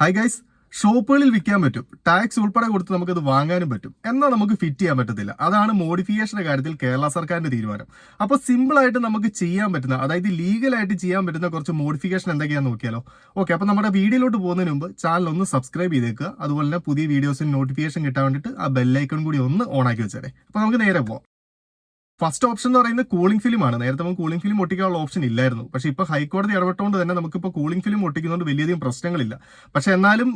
Hi guys, ഷോപ്പുകളിൽ വിൽക്കാൻ പറ്റും, tax ഉൾപ്പെടെ കൊടുത്ത് നമുക്കത് വാങ്ങാനും പറ്റും, എന്നാൽ നമുക്ക് ഫിറ്റ് ചെയ്യാൻ പറ്റത്തില്ല. അതാണ് മോഡിഫിക്കേഷന്റെ കാര്യത്തിൽ കേരള സർക്കാരിന്റെ തീരുമാനം. അപ്പോൾ സിമ്പിൾ ആയിട്ട് നമുക്ക് ചെയ്യാൻ പറ്റുന്ന, അതായത് ലീഗലായിട്ട് ചെയ്യാൻ പറ്റുന്ന കുറച്ച് മോഡിഫിക്കേഷൻ എന്തൊക്കെയാണെന്ന് നോക്കിയാലോ. ഓക്കെ, അപ്പോൾ നമ്മുടെ വീഡിയോയിലോട്ട് പോകുന്നതിന് മുമ്പ് ചാനൽ ഒന്ന് സബ്സ്ക്രൈബ് ചെയ്തേക്കുക. അതുപോലെ തന്നെ പുതിയ വീഡിയോസിന് നോട്ടിഫിക്കേഷൻ കിട്ടാൻ വേണ്ടിയിട്ട് ആ ബെല്ലൈക്കൺ കൂടി ഒന്ന് ഓൺ ആക്കി വെച്ചേരെ. അപ്പോൾ നമുക്ക് നേരെ പോകാം. ഫസ്റ്റ് ഓപ്ഷൻ എന്ന് പറയുന്നത് കൂളിംഗ് ഫിലിം ആണ്. നേരത്തെ നമുക്ക് കൂളിംഗ് ഫിലിം ഒട്ടിക്കാനുള്ള ഓപ്ഷൻ ഇല്ലായിരുന്നു. പക്ഷേ ഇപ്പോൾ ഹൈക്കോടതി ഇടപെട്ടുകൊണ്ട് തന്നെ നമുക്കിപ്പോൾ കൂളിംഗ് ഫിലിം ഒട്ടിക്കുന്നതുകൊണ്ട് വലിയധികം പ്രശ്നങ്ങളില്ല. പക്ഷേ എന്നാലും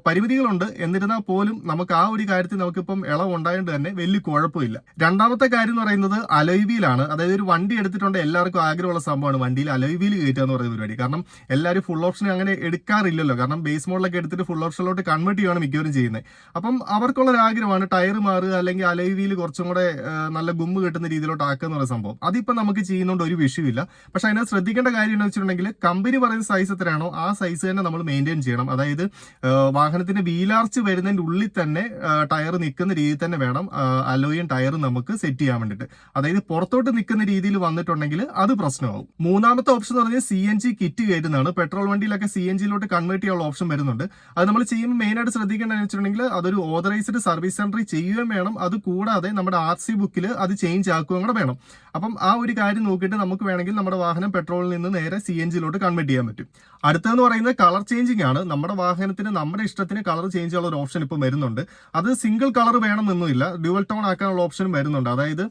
പരിമിതികളുണ്ട്. എന്നിരുന്നാൽ പോലും നമുക്ക് ആ ഒരു കാര്യത്തിൽ നമുക്കിപ്പം ഇളവ് ഉണ്ടായതുകൊണ്ട് തന്നെ വലിയ കുഴപ്പമില്ല. രണ്ടാമത്തെ കാര്യം എന്ന് പറയുന്നത് അലോയ് വീലാണ്. അതായത് ഒരു വണ്ടി എടുത്തിട്ടുണ്ട് എല്ലാവർക്കും ആഗ്രഹമുള്ള സംഭവമാണ് വണ്ടിയിൽ അലോയ് വീൽ കയറ്റുക എന്ന് പറയുന്ന പരിപാടി. കാരണം എല്ലാവരും ഫുൾ ഓപ്ഷൻ അങ്ങനെ എടുക്കാറില്ലല്ലോ. കാരണം ബേസ് മോഡലൊക്കെ എടുത്തിട്ട് ഫുൾ ഓപ്ഷനിലോട്ട് കൺവേർട്ട് ചെയ്യുകയാണ് മിക്കവരും ചെയ്യുന്നത്. അപ്പം അവർക്കുള്ള ഒരു ആഗ്രഹമാണ് ടയർ മാറുക, അല്ലെങ്കിൽ അലോയ് വീൽ കുറച്ചും കൂടെ നല്ല ഗുമ്മ് കിട്ടുന്ന ഇതിലോട്ട് ആക്കുന്ന ഒരു സംഭവം. അതിപ്പോ നമുക്ക് ചെയ്യുന്നതുകൊണ്ട് ഒരു വിഷയമില്ല. പക്ഷെ അതിനകത്ത് ശ്രദ്ധിക്കേണ്ട കാര്യം എന്ന് വെച്ചിട്ടുണ്ടെങ്കിൽ കമ്പനി പറയുന്ന സൈസ് എത്രയാണോ ആ സൈസ് തന്നെ നമ്മൾ മെയിൻറ്റെയിൻ ചെയ്യണം. അതായത് വാഹനത്തിന്റെ വീലാർച്ച് വരുന്നതിന്റെ ഉള്ളിൽ തന്നെ ടയർ നിൽക്കുന്ന രീതിയിൽ തന്നെ വേണം അലോയും ടയറും നമുക്ക് സെറ്റ് ചെയ്യാൻ വേണ്ടിയിട്ട്. അതായത് പുറത്തോട്ട് നിൽക്കുന്ന രീതിയിൽ വന്നിട്ടുണ്ടെങ്കിൽ അത് പ്രശ്നമാവും. മൂന്നാമത്തെ ഓപ്ഷൻ എന്ന് പറഞ്ഞാൽ CNG കിറ്റ് കയറ്റുന്നതാണ്. പെട്രോൾ വണ്ടിയിലൊക്കെ CNGയിലോട്ട് കൺവേർട്ട് ചെയ്യാനുള്ള ഓപ്ഷൻ വരുന്നുണ്ട്. അത് നമ്മൾ ചെയ്യുമ്പോൾ മെയിനായിട്ട് ശ്രദ്ധിക്കേണ്ടതെന്ന് വെച്ചിട്ടുണ്ടെങ്കിൽ അതൊരു ഓതറൈസ്ഡ് സർവീസ് സെന്ററിൽ ചെയ്യുകയും വേണം. അത് കൂടാതെ നമ്മുടെ RC ബുക്കിൽ അത് ചേഞ്ച് ആക്കുകയും കൂടെ വേണം. അപ്പം ആ ഒരു കാര്യം നോക്കിയിട്ട് നമുക്ക് വേണമെങ്കിൽ നമ്മുടെ വാഹനം പെട്രോളിൽ നിന്ന് നേരെ CNGയിലോട്ട് കൺവേർട്ട് ചെയ്യാൻ പറ്റും. അടുത്തതെന്ന് പറയുന്നത് കളർ ചേഞ്ചിങ് ആണ്. നമ്മുടെ വാഹനത്തിന് നമ്മുടെ ഇഷ്ടത്തിന് കളർ ചേഞ്ച് ചെയ്യാനുള്ള ഒരു ഓപ്ഷൻ ഇപ്പോൾ വരുന്നുണ്ട്. അത് സിംഗിൾ കളർ വേണമെന്നൊന്നുമില്ല, ഡ്യുവൽ ടോൺ ആക്കാനുള്ള ഓപ്ഷനും വരുന്നുണ്ട്. അതായത്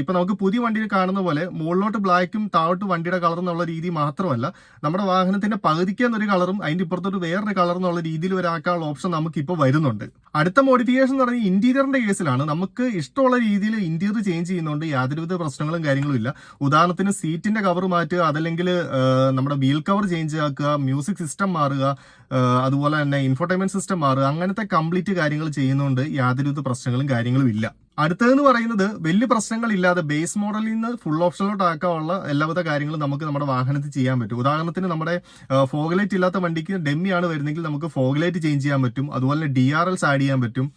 ഇപ്പൊ നമുക്ക് പുതിയ വണ്ടിയിൽ കാണുന്ന പോലെ മുകളിലോട്ട് ബ്ലാക്കും താഴോട്ട് വണ്ടിയുടെ കളർ എന്നുള്ള രീതി മാത്രമല്ല, നമ്മുടെ വാഹനത്തിന്റെ പകുതിക്കെന്നൊരു കളറും അതിന്റെ ഇപ്പുറത്തോട്ട് വേറൊരു കളർ എന്നുള്ള രീതിയിൽ ഒരാക്കാനുള്ള ഓപ്ഷൻ നമുക്ക് ഇപ്പോൾ വരുന്നുണ്ട്. അടുത്ത മോഡിഫിക്കേഷൻ എന്ന് പറഞ്ഞാൽ ഇന്റീരിയറിന്റെ കേസിലാണ്. നമുക്ക് ഇഷ്ടമുള്ള രീതിയിൽ ഇന്റീരിയർ ചേഞ്ച് ചെയ്യുന്നുണ്ട്. യാതൊരുവിധ പ്രശ്നങ്ങളും കാര്യങ്ങളും ഇല്ല. ഉദാഹരണത്തിന് സീറ്റിന്റെ കവർ മാറ്റുക, അതല്ലെങ്കിൽ നമ്മുടെ വീൽ കവർ ചേഞ്ച് ആക്കുക, മ്യൂസിക് സിസ്റ്റം മാറുക, അതുപോലെ തന്നെ ഇൻഫോർടൈൻമെന്റ് സിസ്റ്റം മാറുക, അങ്ങനത്തെ കംപ്ലീറ്റ് കാര്യങ്ങൾ ചെയ്യുന്നതുകൊണ്ട് യാതൊരുവിധ പ്രശ്നങ്ങളും കാര്യങ്ങളും ഇല്ല. അടുത്തതെന്ന് പറയുന്നത് വലിയ പ്രശ്നങ്ങളില്ലാതെ ബേസ് മോഡലിൽ നിന്ന് ഫുൾ ഓപ്ഷനിലോട്ട് ആക്കാനുള്ള എല്ലാവിധ കാര്യങ്ങളും നമുക്ക് നമ്മുടെ വാഹനത്തിൽ ചെയ്യാൻ പറ്റും. ഉദാഹരണത്തിന് നമ്മുടെ ഫോഗ്ലൈറ്റ് ഇല്ലാത്ത വണ്ടിക്ക് ഡെമ്മിയാണ് വരുന്നെങ്കിൽ നമുക്ക് ഫോഗ്ലൈറ്റ് ചേഞ്ച് ചെയ്യാൻ പറ്റും. അതുപോലെ DRLs ആഡ് ചെയ്യാൻ പറ്റും.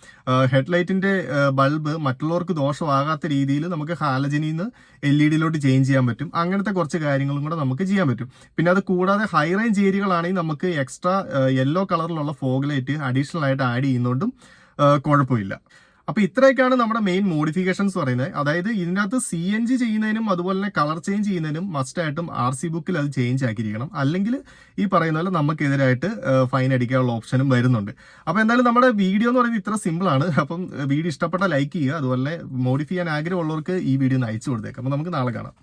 ഹെഡ്ലൈറ്റിന്റെ ബൾബ് മറ്റുള്ളവർക്ക് ദോഷമാകാത്ത രീതിയിൽ നമുക്ക് ഹാലജനിൽ നിന്ന് LED ചേഞ്ച് ചെയ്യാൻ പറ്റും. അങ്ങനത്തെ കുറച്ച് കാര്യങ്ങളും കൂടെ നമുക്ക് ചെയ്യാൻ പറ്റും. പിന്നെ അത് കൂടാതെ ഹൈ റേഞ്ച് ഏരിയകളാണെങ്കിൽ നമുക്ക് എക്സ്ട്രാ യെല്ലോ കളറിലുള്ള ഫോഗ്ലൈറ്റ് അഡീഷണൽ ആയിട്ട് ആഡ് ചെയ്യുന്നതുകൊണ്ടും കുഴപ്പമില്ല. അപ്പൊ ഇത്രയൊക്കെയാണ് നമ്മുടെ മെയിൻ മോഡിഫിക്കേഷൻസ് പറയുന്നത്. അതായത് ഇതിനകത്ത് CNG ചെയ്യുന്നതിനും അതുപോലെ തന്നെ കളർ ചേഞ്ച് ചെയ്യുന്നതിനും മസ്റ്റായിട്ടും RC ബുക്കിൽ അത് ചേഞ്ച് ആക്കിയിരിക്കണം. അല്ലെങ്കിൽ ഈ പറയുന്ന പോലെ നമുക്കെതിരായിട്ട് ഫൈൻ അടിക്കാനുള്ള ഓപ്ഷനും വരുന്നുണ്ട്. അപ്പൊ എന്തായാലും നമ്മുടെ വീഡിയോ എന്ന് പറയുന്നത് ഇത്ര സിമ്പിൾ ആണ്. അപ്പം വീഡിയോ ഇഷ്ടപ്പെട്ട ലൈക്ക് ചെയ്യുക. അതുപോലെ മോഡിഫൈ ചെയ്യാൻ ആഗ്രഹമുള്ളവർക്ക് ഈ വീഡിയോ ഒന്ന് അയച്ചു കൊടുത്തേക്കാം. അപ്പൊ നമുക്ക് നാളെ കാണാം.